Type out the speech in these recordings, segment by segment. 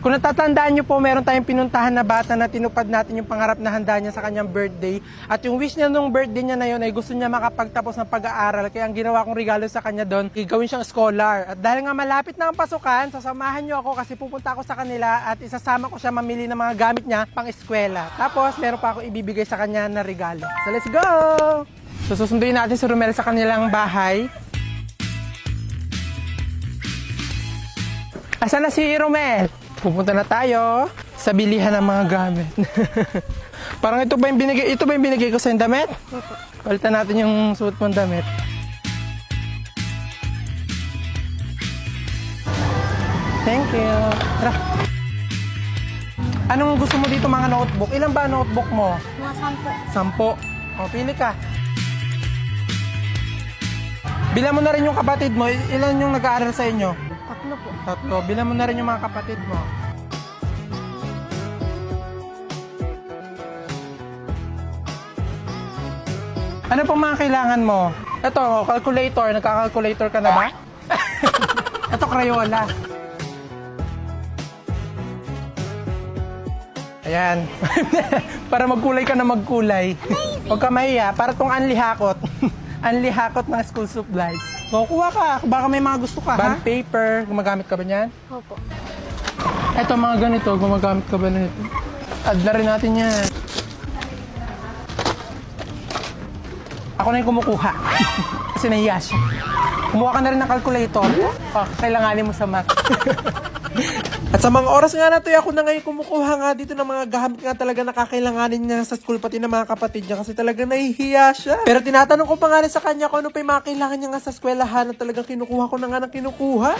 Kung natatandaan nyo po, meron tayong pinuntahan na bata na tinupad natin yung pangarap na handa niya sa kanyang birthday. At yung wish niya nung birthday niya na yun ay gusto niya makapagtapos ng pag-aaral. Kaya ang ginawa kong regalo sa kanya doon, gawin siyang scholar. At dahil nga malapit na ang pasukan, sasamahan nyo ako kasi pupunta ako sa kanila at isasama ko siya mamili ng mga gamit niya pang eskwela. Tapos, meron pa ako ibibigay sa kanya na regalo. So, let's go! So, susunduin natin si Romel sa kanilang bahay. Asan na si Romel? Pupunta na tayo sa bilihan ng mga gamit. Parang ito ba yung binigay ko sa yung damit? Opo. Palitan natin yung suot mong damit. Thank you. Tara. Anong gusto mo dito mga notebook? Ilan ba notebook mo? Mga 10. 10. O, pili ka. Bilang mo na rin yung kapatid mo. Ilan yung nag-aaral sa inyo? 3 po. 3. Bilang mo na rin yung mga kapatid mo. Ano pong mga kailangan mo? Ito, calculator. Nagka-calculator ka na ba? Ito, Crayola. Ayan. Para magkulay ka na magkulay. Huwag ka mahiya. Para tong anlihakot. Anlihakot ng school supplies. Kukuha ka. Baka may mga gusto ka, ha? Bond paper. Gumagamit ka ba niyan? Opo. Ito, mga ganito. Gumagamit ka ba na nito? Add na rin natin yan. Ako na yung kumukuha. Kasi nahiya siya. Kumuha ka na rin ng calculator. Kailanganin mo sa math. At sa mga oras nga na to, ako na ngayon kumukuha nga dito ng mga gamit nga talaga nakakailanganin niya sa school, pati ng mga kapatid niya kasi talaga nahihiya siya. Pero tinatanong ko pa nga rin sa kanya kung ano pa yung mga kailangan niya nga sa eskwelahan at talagang kinukuha ko na nga ng kinukuha.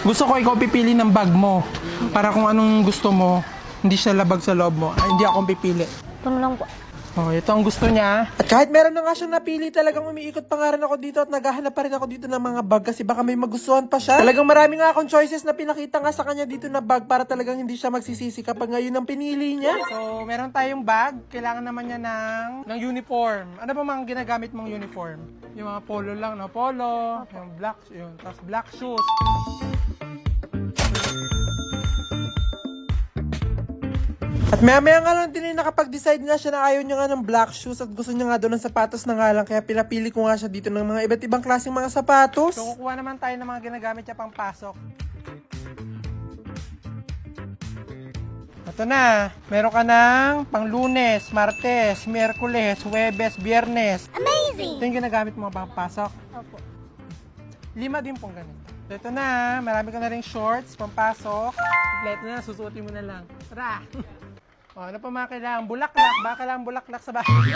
Gusto ko ikaw pipili ng bag mo para kung anong gusto mo, hindi siya labag sa loob mo. Hindi ako pipili. Ito na lang po. Oh, ito ang gusto niya. At kahit meron na nga siyang napili, talagang umiikot pa nga rin ako dito at naghahanap pa rin ako dito ng mga bag kasi baka may magustuhan pa siya. Talagang marami nga akong choices na pinakita nga sa kanya dito na bag para talagang hindi siya magsisisi kapag ngayon ang pinili niya. So, meron tayong bag. Kailangan naman niya ng uniform. Ano ba mga ginagamit mong uniform? Yung mga polo lang, no? Polo, yung black, yun. Tapos black shoes. At maya-maya nga lang din nakapag-decide nga siya na ayaw niya nga ng black shoes at gusto niya nga doon ng sapatos na nga lang. Kaya pinapili ko nga siya dito ng mga iba't ibang klaseng mga sapatos. So kukuha naman tayo ng mga ginagamit niya pang pasok. Ito na. Meron ka ng pang Lunes, Martes, Miyerkules, Huwebes, Biyernes. Amazing! Ito yung ginagamit mo pang pasok. Opo. 5 din pong ganito. Ito na. Marami ka na rin shorts, pampasok. Kompleto na. Susuotin mo na lang. Tara! O, ano pa mga kailangan? Bulaklak. Baka kailangan bulaklak sa bahay.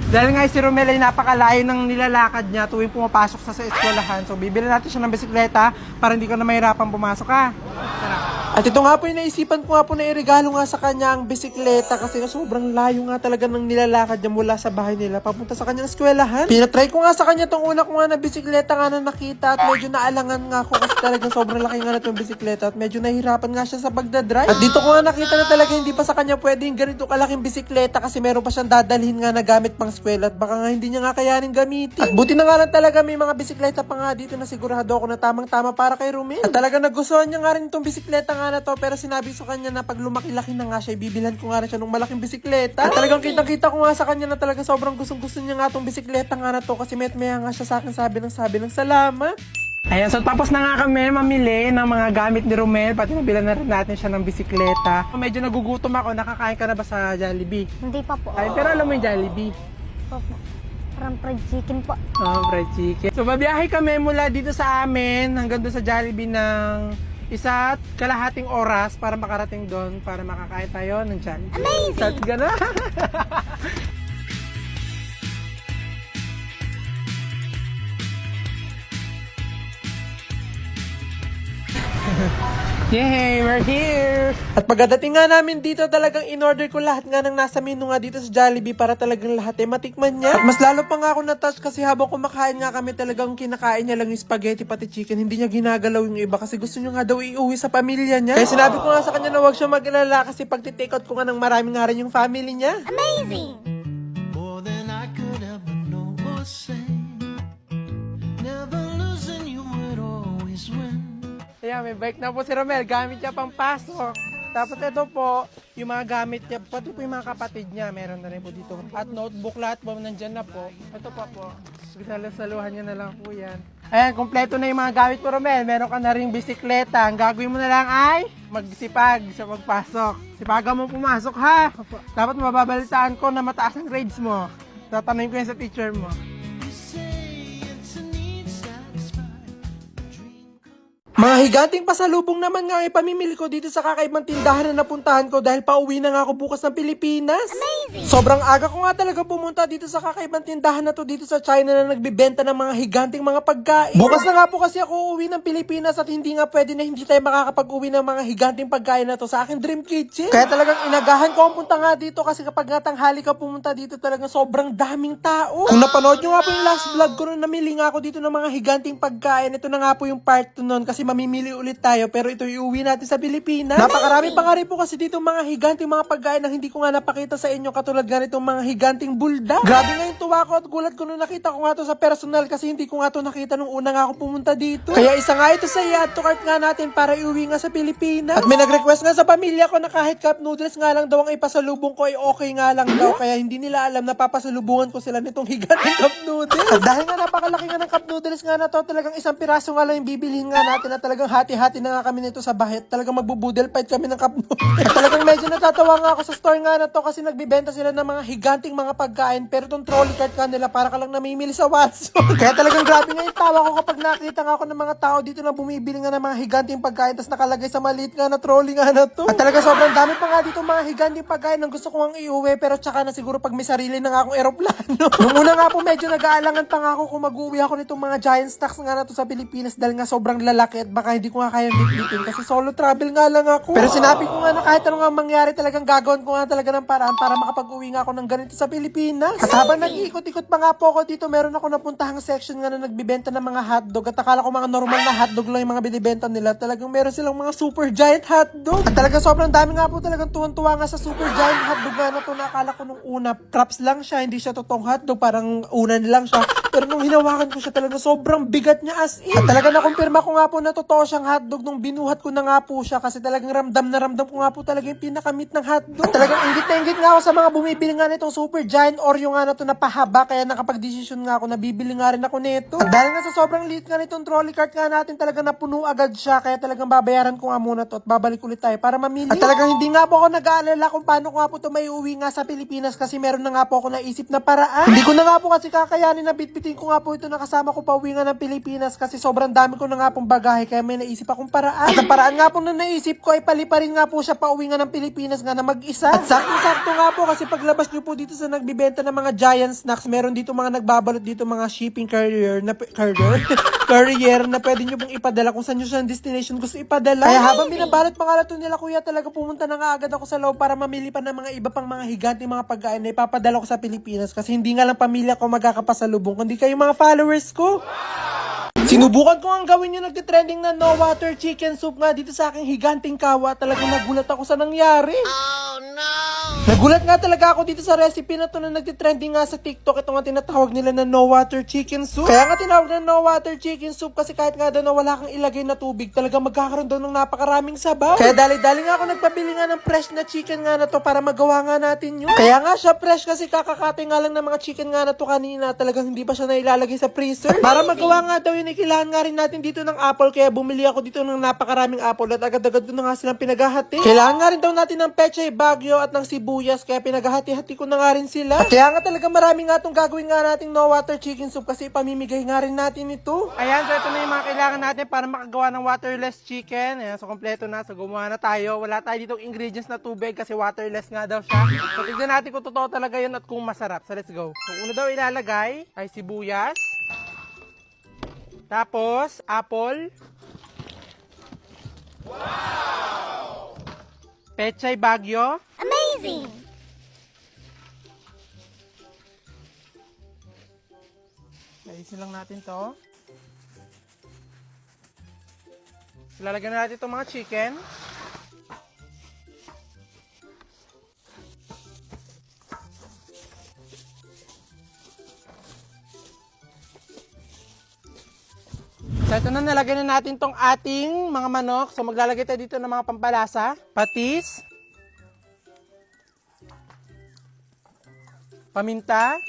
Dahil nga si Romel ay napakalayo ng nilalakad niya tuwing pumapasok sa eskwelahan. So, bibili natin siya ng bisikleta para hindi ka na mahirapan pumasok, ha? Tara. At ito nga po yung naisipan ko nga po na iregalo nga sa kanya ang bisikleta kasi sobrang layo nga talaga ng nilalakad niya mula sa bahay nila papunta sa kanyang eskwelahan. Pinatry ko nga sa kanya tong una ko nga na bisikleta nga na nakita at medyo naalangan nga ako kasi talagang sobrang laki nga na itong bisikleta at medyo nahihirapan nga siya sa pagdadrive. At dito ko nga nakita na talaga hindi pa sa kanya pwedeng ganito kalaking bisikleta kasi meron pa siyang dadalhin nga na gamit pang eskwela at baka nga hindi niya nga kayanin gamitin. At buti na nga lang talaga may mga bisikleta pa nga dito na sigurado ako na tamang-tama para kay Romel. At talaga nagustuhan niya nga rin itong bisikleta nga na to pero sinabi sa kanya na pag lumaki-laki na nga siya, bibilhan ko nga rin siya ng malaking bisikleta. At talagang kitang-kita ko nga sa kanya na talaga sobrang gustong-gusto niya nga itong bisikleta nga na to kasi met-maya nga siya sa akin sabi ng salamat. Ayan, so tapos na nga kami mamili ng mga gamit ni Romel, pati nabilan na rin natin siya ng bisikleta. Medyo nagugutom ako, nakakain ka na ba sa Jollibee? Hindi pa po. Ay, pero alam mo yung Jollibee? Opo. Parang fried chicken po. Oh, fried chicken. So, babiyahe kami mula dito sa amin hanggang doon sa Jollibee ng 1.5 oras para makarating doon para makakain tayo ng Jollibee. Amazing! Start ka na! Yay! We're here! At pagdating nga namin dito, talagang in-order ko lahat nga ng nasa menu nga dito sa Jollibee para talagang lahat matikman niya. At mas lalo pa nga ako na-touch kasi habang kumakain nga kami talagang kinakain niya lang yung spaghetti pati chicken. Hindi niya ginagalaw yung iba kasi gusto niya nga daw iuwi sa pamilya niya. Kaya sinabi ko nga sa kanya na huwag siya mag-alala kasi pag take out ko nga ng marami nga rin yung family niya. Amazing! More than I could ever know or say. Never losing, you would always win. Ayan, may bike na po si Romel. Gamit niya pang pasok. Tapos ito po, yung mga gamit niya, pati po yung mga kapatid niya, meron na rin po dito. At notebook, lahat po nandyan na po. Ito pa po. Saluhan niya na lang po yan. Ayan, kompleto na yung mga gamit po, Romel. Meron ka na rin bisikleta. Ang gagawin mo na lang ay magsipag sa pagpasok. Sipagan mo pumasok, ha? Dapat mababalitaan ko na mataas ang grades mo. Tatanungin ko yan sa teacher mo. You say it's a need satisfied. Mga higanting pasalubong naman nga ay pamimili ko dito sa kakaibang tindahan na napuntahan ko dahil pauwi na nga ako bukas ng Pilipinas. Amazing! Sobrang aga ko nga talaga pumunta dito sa kakaibang tindahan na to dito sa China na nagbibenta ng mga higanting mga pagkain. Bukas na nga po kasi ako uuwi ng Pilipinas at hindi nga pwede na hindi tayo makakapag-uwi ng mga higanting pagkain na to sa aking dream kitchen. Kaya talagang inagahan ko ang punta nga dito kasi kapag nga tanghali ka pumunta dito talagang sobrang daming tao. Kung napanood nyo nga po yung last vlog ko nung namili nga ako dito ng mga higanting pagkain, ito na nga po yung part 2 nun kasi mamimili ulit tayo pero ito iuwi natin sa Pilipinas. Napakarami pa nga rin po kasi dito mga higanting mga pagkain na hindi ko nga napakita sa inyo katulad nga nitong mga higanting bulda. Grabe nga yung tuwa ko at gulat ko nung nakita ko nga to sa personal kasi hindi ko nga to nakita nung una nga ako pumunta dito. Kaya isa nga ito sa i-add to cart nga natin para iuwi nga sa Pilipinas. At may nag-request nga sa pamilya ko na kahit cup noodles nga lang daw ang ipasalubong ko ay okay nga lang daw. Kaya hindi nila alam na papasalubungan ko sila nitong higanting cup noodles. At dahil nga napakalaki nga ng cup noodles nga na to, talagang isang piraso nga lang yung bibilihin nga natin na talagang hati-hati na nga kami nito sa bahet. Talagang magbubudel fight kami ng cup noodles. At talagang medyo natatawa nga ako sa store nga na to kasi nagbibenta sila ng mga higanting mga pagkain pero itong trolley cart ka nila para ka lang namimili sa Watson. Kaya talagang grabe nga yung tawa ko kapag nakita nga ako ng mga tao dito na bumibili nga ng mga higanting pagkain tapos nakalagay sa maliit nga na trolley nga na to. At talaga sobrang dami pa nga dito mga higanting pagkain na gusto ko nga iuwi pero tsaka na siguro pag may sarili na nga akong eroplano. Nung una nga po medyo nag-aalangan pa nga ako kung mag-uwi ako nitong mga giant stacks nga na to sa Pilipinas dahil nga sobrang lalaki at baka hindi ko nga kayang bitbitin kasi solo travel nga lang ako. Pero sinabi ko nga na kahit ano nga mangyari talagang gagawin ko nga talaga ng paraan para makapag-uwi nga ako ng ganito sa Pilipinas. At habang nag-iikot-ikot pa nga po ako dito, meron ako napuntahang section nga na nagbibenta ng mga hotdog at akala ko mga normal na hotdog lang yung mga binibenta nila. Talagang meron silang mga super giant hotdog. At talagang sobrang dami nga po talagang tuwan-tuwa nga sa super giant hotdog nga na to na akala ko nung una props lang siya, hindi siya totoong hotdog, parang unan lang siya. Pero nung hinawakan ko siya talaga sobrang bigat niya as in. At talaga nakumpirma ko nga po na totoo siyang hotdog nung binuhat ko na nga po siya kasi talagang ramdam na ramdam ko nga po talaga yung pinakamit ng hotdog. At talagang ingit na ingit nga ako sa mga bumibili nga nitong super giant Oreo nga na to na pahaba kaya nakapag-desisyon nga ako na bibili nga rin ako nito. At dahil nga sa sobrang liit nga nitong trolley cart nga natin talagang napuno agad siya kaya talagang babayaran ko nga muna to at babalik ulit tayo para mamili. At talagang hindi nga po ako nag-aalala kung paano ko nga po ito may uwi nga sa Pilipinas kasi meron na nga po ako naisip na paraan. Hindi ko na nga po kasi kakayanin na bitbitin ko nga po ito na kasama ko pa uwi nga ng Pilipinas kasi sobrang dami ko na nga pong bagahe kaya may naisip akong paraan. At ang paraan nga po na naisip ko ay paliparin nga po siya pa uwi nga ng Pilipinas nga na mag-isa. At sakto-sakto nga po kasi paglabas nyo po dito sa nagbibenta ng mga giant snacks, meron dito mga nagbabalot dito mga shipping courier na courier na pwede nyo pong ipadala kung saan nyo siya destination gusto ipadala. Kaya habang binabalot mga lato nila kuya talaga pumunta na nga agad ako sa loob para mamili pa ng mga iba pang mga higanting mga pagkain na ipapadala ko sa Pilipinas kasi hindi nga lang pamilya ko magkakapasalubong kundi kayo mga followers ko. Sinubukan ko ang gawin yung nagtitrending na no water chicken soup nga dito sa aking higanting kawa. Talagang nagulat ako sa nangyari. Oh no! Nagulat nga talaga ako dito sa recipe na to na nagtitrending nga sa TikTok. Ito nga tinatawag nila na no water chicken soup. Kaya nga tinawag na no water chicken soup kasi kahit nga daw na wala kang ilagay na tubig, talaga magkakaroon daw ng napakaraming sabaw. Kaya dali-dali nga ako nagpabili nga ng fresh na chicken nga na to para magawa nga natin yun. Kaya nga siya fresh kasi kakakate nga lang ng mga chicken nga na to kanina. Talagang hindi pa siya nailalagay sa freezer. At para magawa nga daw yun, kailangan nga rin natin dito ng apple. Kaya bumili ako dito ng napakaraming apple at agad-agad doon na nga silang pinaghahati. Kailangan nga rin daw natin ng pechay bagyo at ng sibuyas. Kaya pinaghahati-hati ko na nga rin sila. At kaya nga talaga marami nga itong gagawin nga nating no water chicken soup kasi ipamimigay nga rin natin ito. Ayan, so ito na yung mga kailangan natin para makagawa ng waterless chicken. Ayan, so kompleto na. So gumawa na tayo. Wala tayo ditong ingredients na tubig kasi waterless nga daw siya. So tignan natin kung totoo talaga yun at kung masarap. So let's go. So una daw ilalagay ay sibuyas. Tapos, apple. Wow! Pechay Baguio. Amazing! Ayusin lang natin to. Lalagyan na natin itong mga chicken. So ito na, nalagyan na natin tong ating mga manok. So maglalagay tayo dito ng mga pampalasa. Patis. Paminta.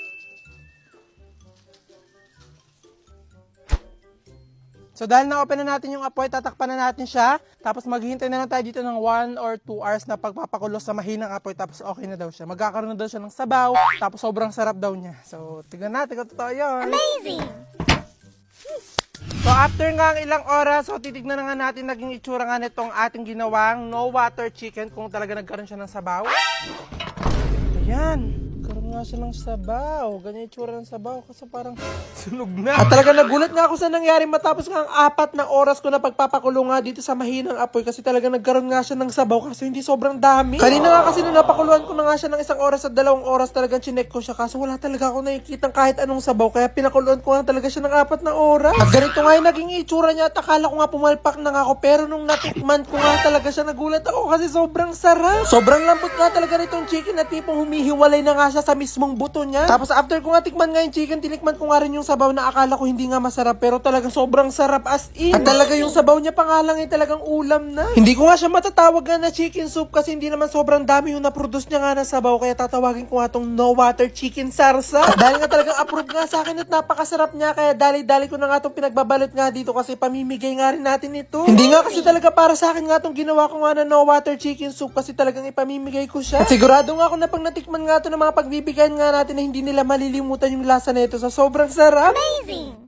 So dahil na-open na natin yung apoy, tatakpan na natin siya. Tapos maghihintay na lang tayo dito ng 1 or 2 hours na pagpapakulo sa mahinang apoy. Tapos okay na daw siya. Magkakaroon na daw siya ng sabaw. Tapos sobrang sarap daw niya. So tignan natin kung totoo yun. Amazing! So after nga ang ilang oras, so titignan na nga natin naging itsura nga nitong ating ginawang no water chicken kung talaga nagkaroon siya ng sabaw. Ayan, nagkaroon nga siya ng sabaw. Ganyan itsura ng sabaw kasi parang sunog na. At talaga nagulat nga ako sa nangyari matapos nga ang 4 na oras ko na pagpapakulo nga dito sa mahinang apoy kasi talaga nagkaroon nga siya ng sabaw kasi hindi sobrang dami. Kanina nga kasi nung napakuluan ko na nga siya ng 1 oras at 2 oras talagang chinek ko siya kasi wala talaga ako nakikitang kahit anong sabaw kaya pinakuluan ko nga talaga siya ng 4 na oras. At ganito nga yung naging itsura niya at akala ko nga pumalpak na nga ako pero nung natikman ko nga talaga siya nagulat ako kasi sobrang sarap. Sobrang lambot nga talaga nitong chicken na tipong humihiwalay na nga siya sa mismong buto niya. Tapos after ko nga tikman nga yung chicken, tinikman ko nga rin yung sabaw na akala ko hindi nga masarap pero talagang sobrang sarap as in. At talaga yung sabaw niya pa nga lang ay talagang ulam na. Hindi ko nga siya matatawag nga na chicken soup kasi hindi naman sobrang dami yung na-produce niya nga na sabaw kaya tatawagin ko nga tong no water chicken sarsa. At dahil nga talagang approve nga sa akin at napakasarap niya kaya dali-dali ko na nga tong pinagbabalot nga dito kasi pamimigay nga rin natin ito. Hindi nga kasi talaga para sa akin nga tong ginawa ko nga na no water chicken soup kasi talagang ipamimigay ko siya. At sigurado nga ako na pag natikman nga to ng mga pagbibigyan nga natin na hindi nila malilimutan yung lasa na ito sa sobrang sarap. Amazing!